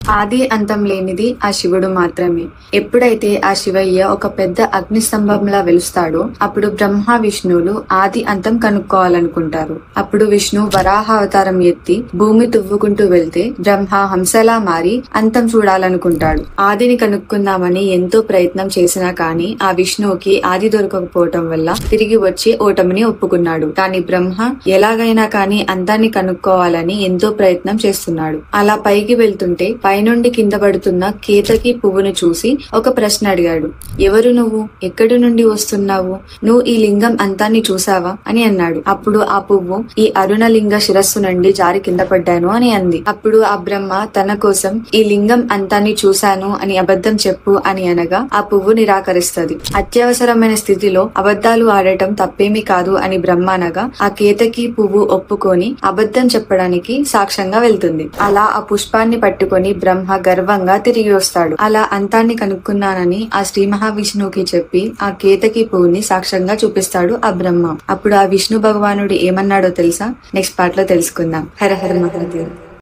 ఆది అంతం లేనిది ఆ శివుడు మాత్రమే. ఎప్పుడైతే ఆ శివయ్య ఒక పెద్ద అగ్నిస్తంభంలా వెలుస్తాడో అప్పుడు బ్రహ్మ విష్ణువులు ఆది అంతం కనుక్కోవాలనుకుంటారు. అప్పుడు విష్ణు వరాహ అవతారం ఎత్తి భూమి తువ్వుకుంటూ వెళ్తే బ్రహ్మ హంసలా మారి అంతం చూడాలనుకుంటాడు. ఆదిని కనుక్కుందామని ఎంతో ప్రయత్నం చేసినా కానీ ఆ విష్ణువుకి ఆది దొరకకపోవటం వల్ల తిరిగి వచ్చి ఓటమిని ఒప్పుకున్నాడు. కానీ బ్రహ్మ ఎలాగైనా కానీ అంతాన్ని కనుక్కోవాలని ఎంతో ప్రయత్నం చేస్తున్నాడు. అలా పైకి వెళ్తుంటే పైనుండి కింద పడుతున్న కేతకి పువ్వును చూసి ఒక ప్రశ్న అడిగాడు. ఎవరు నువ్వు? ఎక్కడి నుండి వస్తున్నావు? నువ్వు ఈ లింగం అంతాన్ని చూసావా అని అన్నాడు. అప్పుడు ఆ పువ్వు ఈ అరుణలింగ శిరస్సు నుండి జారి కింద పడ్డాను అని అంది. అప్పుడు ఆ బ్రహ్మ తన కోసం ఈ లింగం అంతాన్ని చూశాను అని అబద్ధం చెప్పు అని అనగా ఆ పువ్వు నిరాకరిస్తది. అత్యవసరమైన స్థితిలో అబద్ధాలు ఆడటం తప్పేమీ కాదు అని బ్రహ్మ అనగా ఆ కేతకి పువ్వు ఒప్పుకొని అబద్ధం చెప్పడానికి సాక్ష్యంగా వెళ్తుంది. అలా ఆ పుష్పాన్ని పట్టుకొని బ్రహ్మ గర్వంగా తిరిగి వస్తాడు. అలా అంతాన్ని కనుక్కున్నానని ఆ శ్రీ మహావిష్ణువుకి చెప్పి ఆ కేతకి పువ్వుని సాక్ష్యంగా చూపిస్తాడు ఆ బ్రహ్మ. అప్పుడు ఆ విష్ణు భగవానుడు ఏమన్నాడో తెలుసా? నెక్స్ట్ పార్ట్ లో తెలుసుకుందాం. హర హర మహాదేవ్.